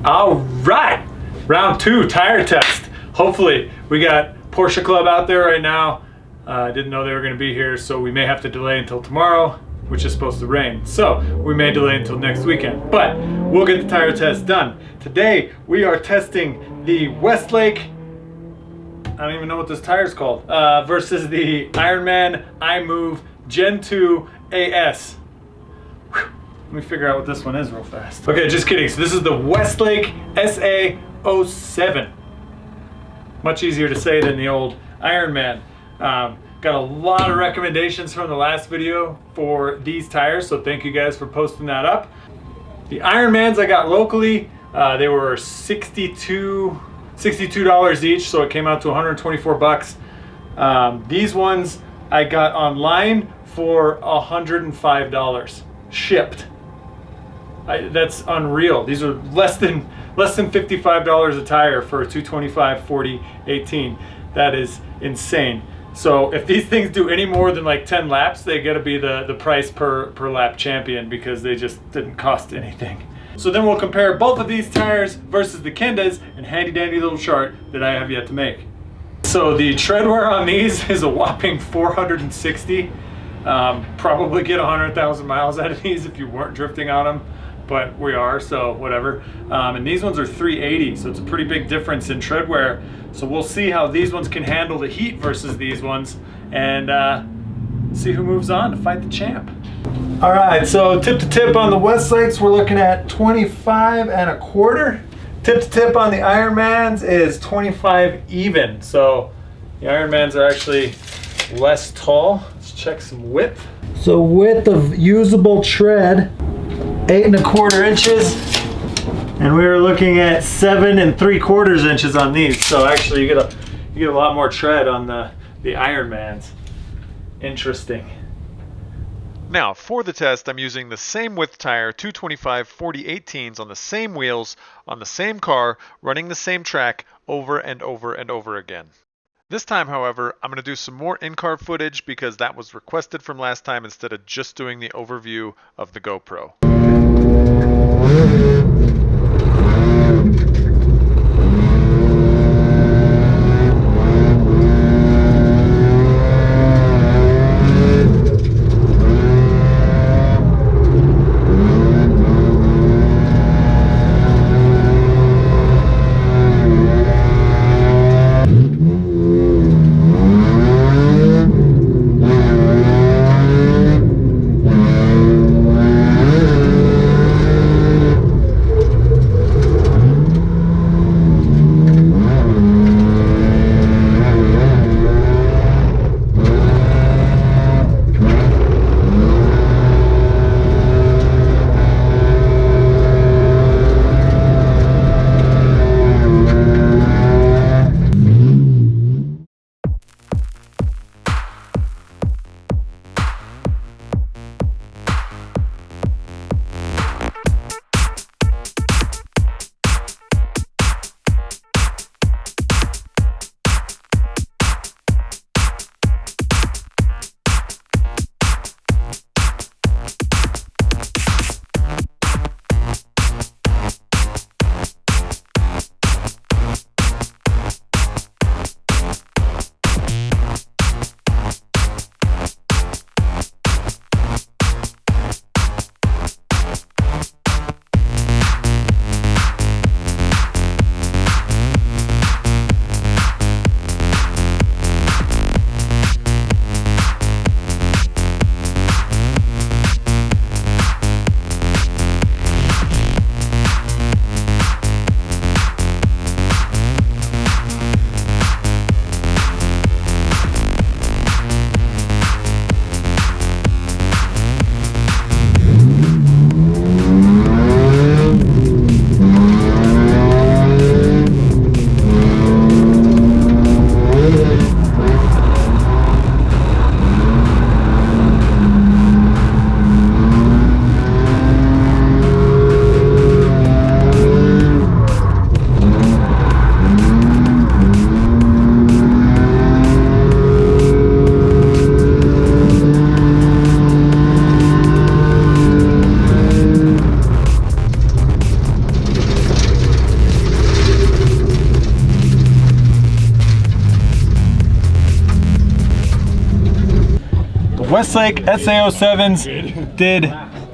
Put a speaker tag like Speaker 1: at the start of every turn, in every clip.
Speaker 1: All right, round 2 tire test. Hopefully, we got Porsche Club out there right now. I didn't know they were going to be here, so we may have to delay until tomorrow, which is supposed to rain. So we may delay until next weekend, but we'll get the tire test done. Today, we are testing the Westlake, I don't even know what this tire is called, versus the Ironman iMove Gen 2 AS. Whew. Let me figure out what this one is real fast. Okay, just kidding. So this is the Westlake SA-07. Much easier to say than the old Ironman. Got a lot of recommendations from the last video for these tires, so thank you guys for posting that up. The Ironmans I got locally, they were $62 each, so it came out to 124 bucks. These ones I got online for $105 shipped. That's unreal. These are less than $55 a tire for a 225 40 18. That is insane. So if these things do any more than like 10 laps, they gotta be the price per lap champion, because they just didn't cost anything. So then we'll compare both of these tires versus the Kendas and handy dandy little chart that I have yet to make. So the tread wear on these is a whopping 460. Probably get 100,000 miles out of these if you weren't drifting on them, but we are, so whatever. And these ones are 380, so it's a pretty big difference in tread wear. So we'll see how these ones can handle the heat versus these ones, and see who moves on to fight the champ. All right, so tip to tip on the Westlakes, we're looking at 25 1/4. Tip to tip on the Ironmans is 25 even. So the Ironmans are actually less tall. Let's check some width. So width of usable tread, 8 1/4 inches. And we were looking at 7 3/4 inches on these. So actually you get a lot more tread on the Ironmans. Interesting.
Speaker 2: Now, for the test, I'm using the same width tire, 225 40 18s on the same wheels, on the same car, running the same track over and over and over again. This time, however, I'm going to do some more in-car footage because that was requested from last time instead of just doing the overview of the GoPro.
Speaker 1: Westlake SA-07s did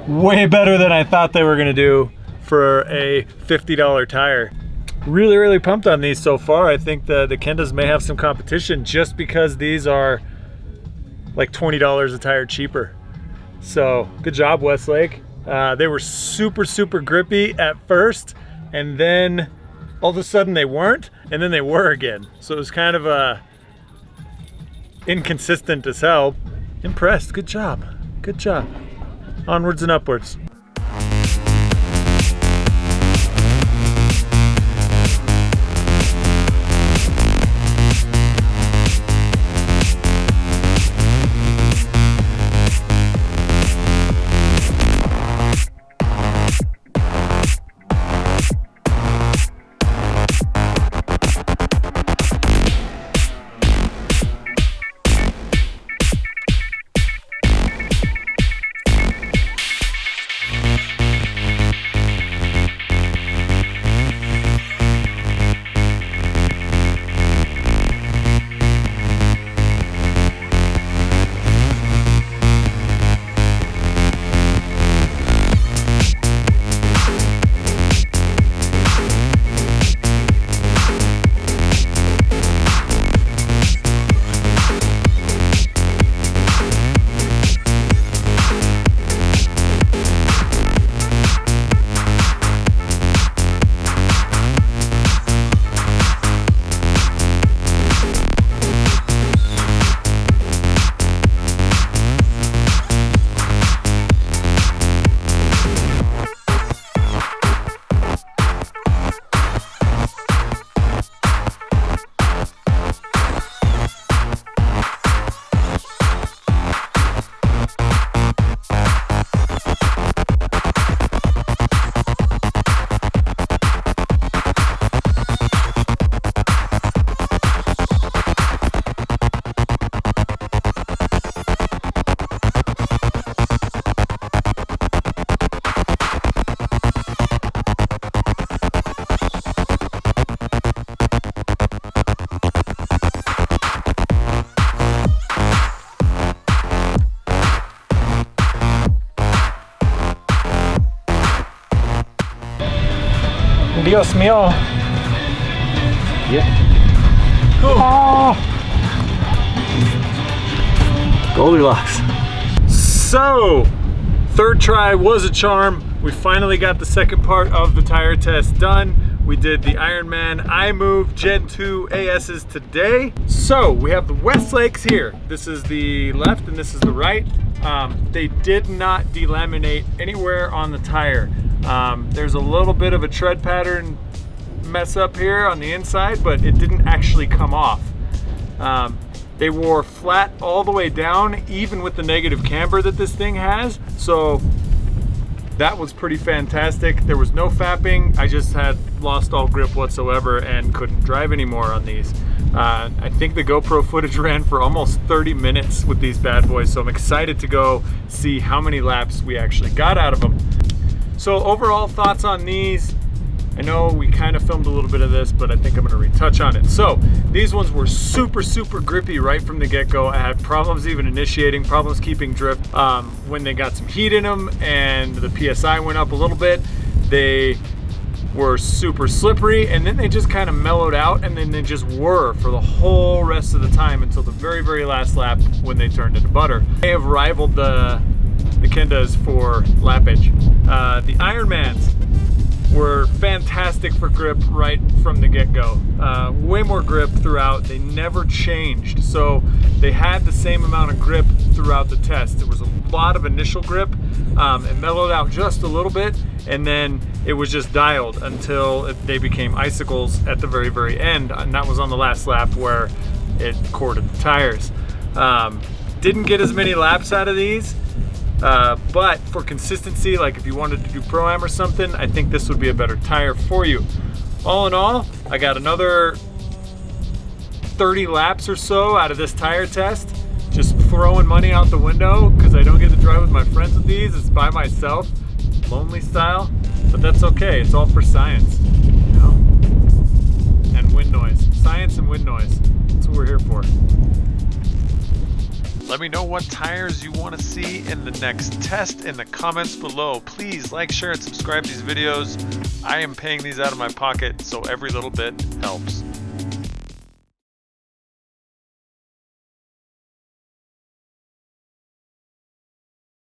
Speaker 1: way better than I thought they were gonna do for a $50 tire. Really pumped on these so far. I think the Kendas may have some competition just because these are like $20 a tire cheaper. So good job, Westlake. They were super grippy at first, and then all of a sudden they weren't, and then they were again. So it was kind of inconsistent as hell. Impressed, good job. Onwards and upwards. Dios mío.
Speaker 3: Yeah.
Speaker 1: Oh.
Speaker 3: Goldilocks.
Speaker 1: So, third try was a charm. We finally got the second part of the tire test done. We did the Ironman iMove Gen 2 ASs today. So, we have the Westlakes here. This is the left and this is the right. They did not delaminate anywhere on the tire. There's a little bit of a tread pattern mess up here on the inside, but it didn't actually come off. They wore flat all the way down, even with the negative camber that this thing has. So that was pretty fantastic. There was no fapping. I just had lost all grip whatsoever and couldn't drive anymore on these. I think the GoPro footage ran for almost 30 minutes with these bad boys, so I'm excited to go see how many laps we actually got out of them. So overall thoughts on these, I know we kind of filmed a little bit of this, but I think I'm gonna retouch on it. So these ones were super grippy right from the get-go. I had problems even initiating, problems keeping drift. When they got some heat in them and the PSI went up a little bit, they were super slippery, and then they just kind of mellowed out, and then they just were for the whole rest of the time until the very last lap when they turned into butter. They have rivaled the Kendas for lappage. The Ironmans were fantastic for grip right from the get-go. Way more grip throughout. They never changed, so they had the same amount of grip throughout the test. There was a lot of initial grip. It mellowed out just a little bit, and then it was just dialed until they became icicles at the very end, and that was on the last lap where it corded the tires. Didn't get as many laps out of these, but for consistency, like if you wanted to do Pro-Am or something, I think this would be a better tire for you. All in all, I got another 30 laps or so out of this tire test, just throwing money out the window because I don't get to drive with my friends with these. It's by myself, lonely style, but that's okay. It's all for science, you know? And wind noise. Science and wind noise. That's what we're here for.
Speaker 2: Let me know what tires you want to see in the next test in the comments below. Please like, share, and subscribe to these videos. I am paying these out of my pocket, so every little bit helps.